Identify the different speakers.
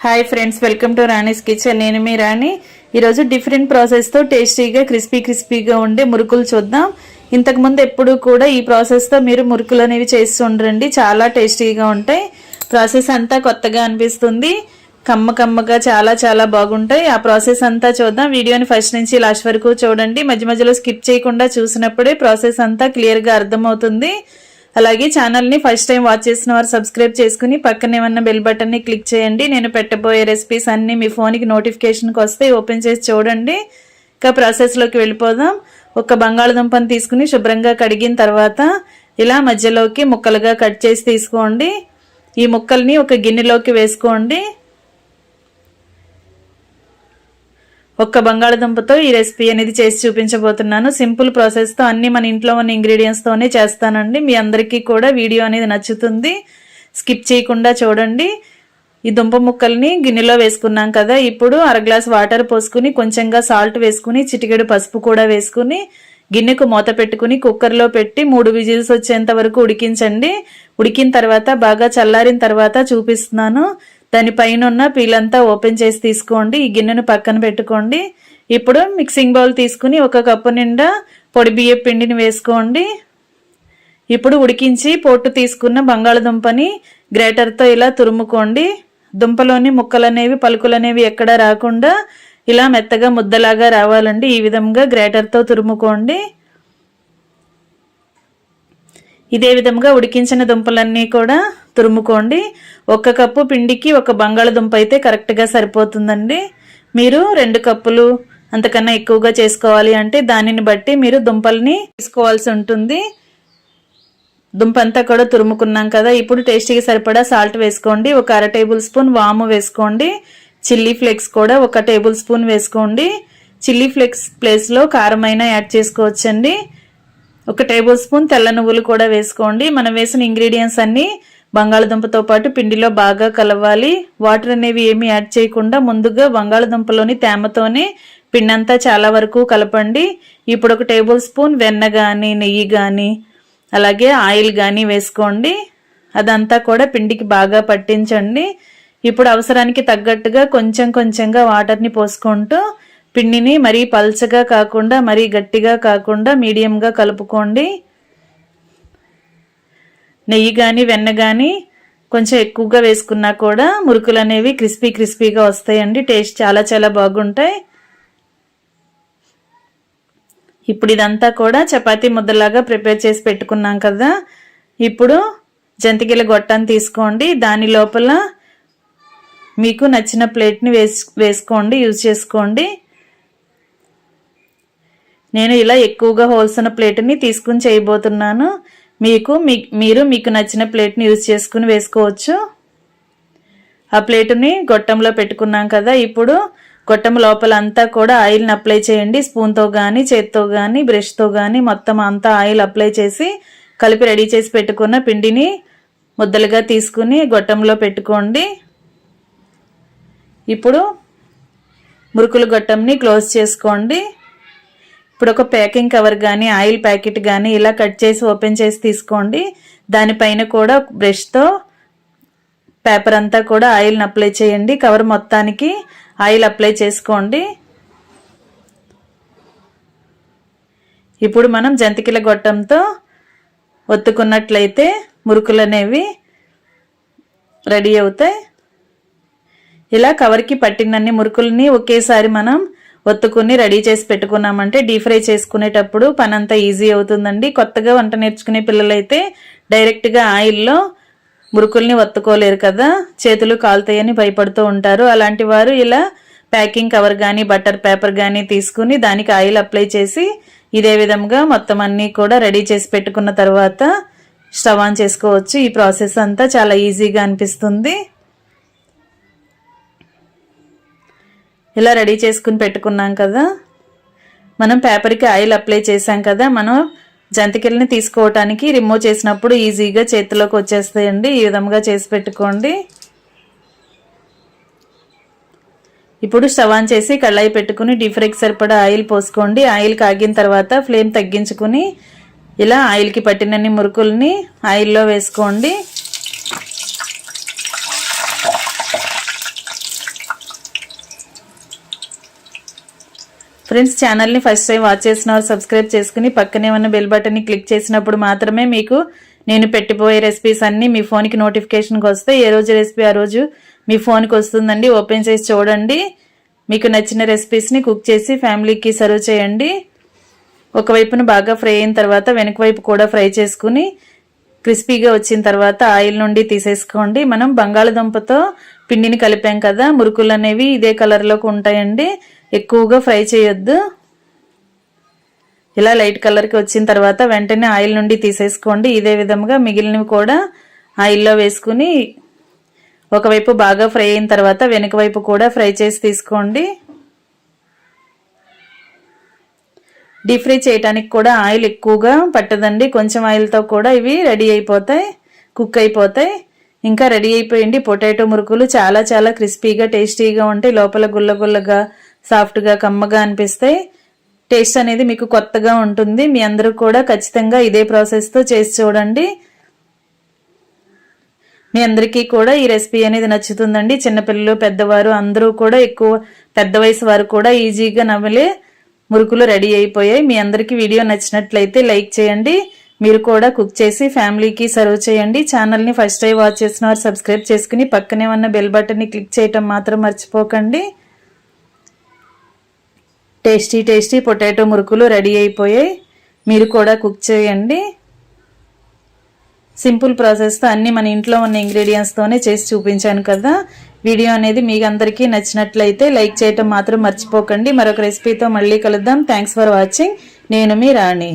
Speaker 1: Hi friends, welcome to Rani's kitchen. నేను మీ రాణి. ఈరోజు different ప్రాసెస్తో టేస్టీగా క్రిస్పీగా ఉండే మురుకులు చూద్దాం. ఇంతకుముందు ఎప్పుడు కూడా ఈ ప్రాసెస్తో మీరు మురుకులు అనేవి చేసి ఉండండి, చాలా టేస్టీగా ఉంటాయి. ప్రాసెస్ అంతా కొత్తగా అనిపిస్తుంది, కమ్మగా చాలా బాగుంటాయి. ఆ ప్రాసెస్ అంతా చూద్దాం. వీడియోని ఫస్ట్ నుంచి లాస్ట్ వరకు చూడండి. మధ్య మధ్యలో స్కిప్ చేయకుండా చూసినప్పుడే ప్రాసెస్ అంతా క్లియర్గా అర్థమవుతుంది. అలాగే ఛానల్ని ఫస్ట్ టైం వాచ్ చేసిన వారు సబ్స్క్రైబ్ చేసుకుని పక్కనే ఉన్న బెల్ బటన్ని క్లిక్ చేయండి. నేను పెట్టబోయే రెసిపీస్ అన్నీ మీ ఫోన్కి నోటిఫికేషన్కి వస్తే ఓపెన్ చేసి చూడండి. ఇక ప్రాసెస్లోకి వెళ్ళిపోదాం. ఒక బంగాళదుంపను తీసుకుని శుభ్రంగా కడిగిన తర్వాత ఇలా మధ్యలోకి ముక్కలుగా కట్ చేసి తీసుకోండి. ఈ ముక్కల్ని ఒక గిన్నెలోకి వేసుకోండి. ఒక్క బంగాళదుంపతో ఈ రెసిపీ అనేది చేసి చూపించబోతున్నాను. సింపుల్ ప్రాసెస్తో అన్ని మన ఇంట్లో ఉన్న ఇంగ్రీడియంట్స్తోనే చేస్తానండి. మీ అందరికీ కూడా వీడియో అనేది నచ్చుతుంది, స్కిప్ చేయకుండా చూడండి. ఈ దుంప ముక్కల్ని గిన్నెలో వేసుకున్నాం కదా, ఇప్పుడు అర గ్లాస్ వాటర్ పోసుకుని కొంచెంగా సాల్ట్ వేసుకుని చిటికెడు పసుపు కూడా వేసుకుని గిన్నెకు మూత పెట్టుకుని కుక్కర్లో పెట్టి 3 విజిల్స్ వచ్చేంత వరకు ఉడికించండి. ఉడికిన తర్వాత బాగా చల్లారిన తర్వాత చూపిస్తున్నాను. దానిపైన ఉన్న పీలంతా ఓపెన్ చేసి తీసుకోండి. ఈ గిన్నెను పక్కన పెట్టుకోండి. ఇప్పుడు మిక్సింగ్ బౌల్ తీసుకుని 1 కప్పు నిండా పొడి బియ్యం పిండిని వేసుకోండి. ఇప్పుడు ఉడికించి పొట్టు తీసుకున్న బంగాళదుంపని గ్రేటర్తో ఇలా తురుముకోండి. దుంపలోని ముక్కలనేవి పలుకులనేవి ఎక్కడా రాకుండా ఇలా మెత్తగా ముద్దలాగా రావాలండి. ఈ విధంగా గ్రేటర్తో తురుముకోండి. ఇదే విధంగా ఉడికించిన దుంపలన్నీ కూడా తురుముకోండి. 1 కప్పు పిండికి 1 బంగాళదుంప అయితే కరెక్ట్గా సరిపోతుందండి. మీరు 2 కప్పులు అంతకన్నా ఎక్కువగా చేసుకోవాలి అంటే దానిని బట్టి మీరు దుంపల్ని తీసుకోవాల్సి ఉంటుంది. దుంప అంతా కూడా తురుముకున్నాం కదా, ఇప్పుడు టేస్టీకి సరిపడా సాల్ట్ వేసుకోండి. 1 అర టేబుల్ స్పూన్ వాము వేసుకోండి. చిల్లీ ఫ్లేక్స్ కూడా 1 టేబుల్ స్పూన్ వేసుకోండి. చిల్లీ ఫ్లేక్స్ ప్లేస్లో కారం అయినా యాడ్ చేసుకోవచ్చండి. 1 టేబుల్ స్పూన్ తెల్ల నువ్వులు కూడా వేసుకోండి. మనం వేసిన ఇంగ్రీడియంట్స్ అన్ని బంగాళదుంపతో పాటు పిండిలో బాగా కలవాలి. వాటర్ అనేవి ఏమీ యాడ్ చేయకుండా ముందుగా బంగాళదుంపలోని తేమతోనే పిండి అంతా చాలా వరకు కలపండి. ఇప్పుడు 1 టేబుల్ స్పూన్ వెన్న కానీ నెయ్యి కానీ అలాగే ఆయిల్ కానీ వేసుకోండి. అదంతా కూడా పిండికి బాగా పట్టించండి. ఇప్పుడు అవసరానికి తగ్గట్టుగా కొంచెంగా వాటర్ని పోసుకుంటూ పిండిని మరీ పల్చగా కాకుండా మరీ గట్టిగా కాకుండా మీడియంగా కలుపుకోండి. నెయ్యి కానీ వెన్న కానీ కొంచెం ఎక్కువగా వేసుకున్నా కూడా మురుకులు అనేవి క్రిస్పీగా వస్తాయండి. టేస్ట్ చాలా బాగుంటాయి. ఇప్పుడు ఇదంతా కూడా చపాతీ ముద్దలాగా ప్రిపేర్ చేసి పెట్టుకున్నాం కదా, ఇప్పుడు జంతికల గొట్టాన్ని తీసుకోండి. దాని లోపల మీకు నచ్చిన ప్లేట్ని వేసుకోండి, యూజ్ చేసుకోండి. నేను ఇలా ఎక్కువగా హోల్స్ ఉన్న ప్లేట్ని తీసుకుని చేయబోతున్నాను. మీరు మీకు నచ్చిన ప్లేట్ని యూజ్ చేసుకుని వేసుకోవచ్చు. ఆ ప్లేటుని గొట్టంలో పెట్టుకున్నాం కదా, ఇప్పుడు గొట్టం లోపల అంతా కూడా ఆయిల్ని అప్లై చేయండి. స్పూన్తో కానీ చేత్తో కానీ బ్రష్తో కానీ మొత్తం అంతా ఆయిల్ అప్లై చేసి కలిపి రెడీ చేసి పెట్టుకున్న పిండిని ముద్దలుగా తీసుకుని గొట్టంలో పెట్టుకోండి. ఇప్పుడు మురుకుల గొట్టంని క్లోజ్ చేసుకోండి. ఇప్పుడు ఒక ప్యాకింగ్ కవర్ కానీ ఆయిల్ ప్యాకెట్ కానీ ఇలా కట్ చేసి ఓపెన్ చేసి తీసుకోండి. దానిపైన కూడా బ్రష్తో పేపర్ అంతా కూడా ఆయిల్ని అప్లై చేయండి. కవర్ మొత్తానికి ఆయిల్ అప్లై చేసుకోండి. ఇప్పుడు మనం జంతికల గొట్టంతో ఒత్తుకున్నట్లయితే మురుకులు అనేవి రెడీ అవుతాయి. ఇలా కవర్కి పట్టినన్ని మురుకుల్ని ఒకేసారి మనం ఒత్తుకుని రెడీ చేసి పెట్టుకున్నామంటే డీప్ ఫ్రై చేసుకునేటప్పుడు పని అంతా ఈజీ అవుతుందండి. కొత్తగా వంట నేర్చుకునే పిల్లలైతే డైరెక్ట్గా ఆయిల్లో మురుకుల్ని ఒత్తుకోలేరు కదా, చేతులు కాలుతాయని భయపడుతూ ఉంటారు. అలాంటి వారు ఇలా ప్యాకింగ్ కవర్ కానీ బటర్ పేపర్ కానీ తీసుకుని దానికి ఆయిల్ అప్లై చేసి ఇదే విధంగా మొత్తం అన్నీ కూడా రెడీ చేసి పెట్టుకున్న తర్వాత స్టవ్ ఆన్ చేసుకోవచ్చు. ఈ ప్రాసెస్ అంతా చాలా ఈజీగా అనిపిస్తుంది. ఇలా రెడీ చేసుకుని పెట్టుకున్నాం కదా, మనం పేపర్కి ఆయిల్ అప్లై చేసాం కదా, మనం జంతికల్ని తీసుకోవటానికి రిమూవ్ చేసినప్పుడు ఈజీగా చేతిలోకి వచ్చేస్తాయండి. ఈ విధంగా చేసి పెట్టుకోండి. ఇప్పుడు స్టవ్ ఆన్ చేసి కళాయి పెట్టుకుని డీప్ ఫ్రైకి సరిపడా ఆయిల్ పోసుకోండి. ఆయిల్ కాగిన తర్వాత ఫ్లేమ్ తగ్గించుకుని ఇలా ఆయిల్కి పట్టినన్ని మురుకుల్ని ఆయిల్లో వేసుకోండి. ఫ్రెండ్స్, ఛానల్ని ఫస్ట్ టైం వాచ్ చేసిన వారు సబ్స్క్రైబ్ చేసుకుని పక్కనే ఉన్న బెల్ బటన్ని క్లిక్ చేసినప్పుడు మాత్రమే మీకు నేను పెట్టిపోయే రెసిపీస్ అన్నీ మీ ఫోన్కి నోటిఫికేషన్కి వస్తాయి. ఏ రోజు రెసిపీ ఆ రోజు మీ ఫోన్కి వస్తుందండి. ఓపెన్ చేసి చూడండి. మీకు నచ్చిన రెసిపీస్ని కుక్ చేసి ఫ్యామిలీకి సర్వ్ చేయండి. ఒకవైపున బాగా ఫ్రై అయిన తర్వాత వెనక వైపు కూడా ఫ్రై చేసుకుని క్రిస్పీగా వచ్చిన తర్వాత ఆయిల్ నుండి తీసేసుకోండి. మనం బంగాళదుంపతో పిండిని కలిపాం కదా, మురుకులు అనేవి ఇదే కలర్లోకి ఉంటాయండి. ఎక్కువగా ఫ్రై చేయొద్దు. ఇలా లైట్ కలర్కి వచ్చిన తర్వాత వెంటనే ఆయిల్ నుండి తీసేసుకోండి. ఇదే విధంగా మిగిలినవి కూడా ఆయిల్లో వేసుకుని ఒకవైపు బాగా ఫ్రై అయిన తర్వాత వెనక వైపు కూడా ఫ్రై చేసి తీసుకోండి. డీప్ ఫ్రై చేయడానికి కూడా ఆయిల్ ఎక్కువగా పట్టదండి. కొంచెం ఆయిల్తో కూడా ఇవి రెడీ అయిపోతాయి, కుక్ అయిపోతాయి. ఇంకా రెడీ అయిపోయింది పొటాటో మురుకులు. చాలా చాలా క్రిస్పీగా టేస్టీగా ఉంటాయి. లోపల గుల్లగుల్లగా సాఫ్ట్గా కమ్మగా అనిపిస్తాయి. టేస్ట్ అనేది మీకు కొత్తగా ఉంటుంది. మీ అందరూ కూడా ఖచ్చితంగా ఇదే ప్రాసెస్తో చేసి చూడండి. మీ అందరికీ కూడా ఈ రెసిపీ అనేది నచ్చుతుందండి. చిన్నపిల్లలు, పెద్దవారు అందరూ కూడా, ఎక్కువ పెద్ద వయసు వారు కూడా ఈజీగా నవ్వలే మురుకులు రెడీ అయిపోయాయి. మీ అందరికీ వీడియో నచ్చినట్లయితే లైక్ చేయండి. మీరు కూడా కుక్ చేసి ఫ్యామిలీకి సర్వ్ చేయండి. ఛానల్ని ఫస్ట్ టైం వాచ్ చేసిన వారు సబ్స్క్రైబ్ చేసుకుని పక్కనే ఉన్న బెల్ బటన్ని క్లిక్ చేయటం మాత్రం మర్చిపోకండి. టేస్టీ టేస్టీ పొటాటో మురుకులు రెడీ అయిపోయాయి. మీరు కూడా కుక్ చేయండి. సింపుల్ ప్రాసెస్తో అన్ని మన ఇంట్లో ఉన్న ఇంగ్రీడియంట్స్తోనే చేసి చూపించాను కదా. వీడియో అనేది మీకు అందరికీ నచ్చినట్లయితే లైక్ చేయటం మాత్రం మర్చిపోకండి. మరొక రెసిపీతో మళ్ళీ కలుద్దాం. Thanks for watching. నేను మీ రాణి.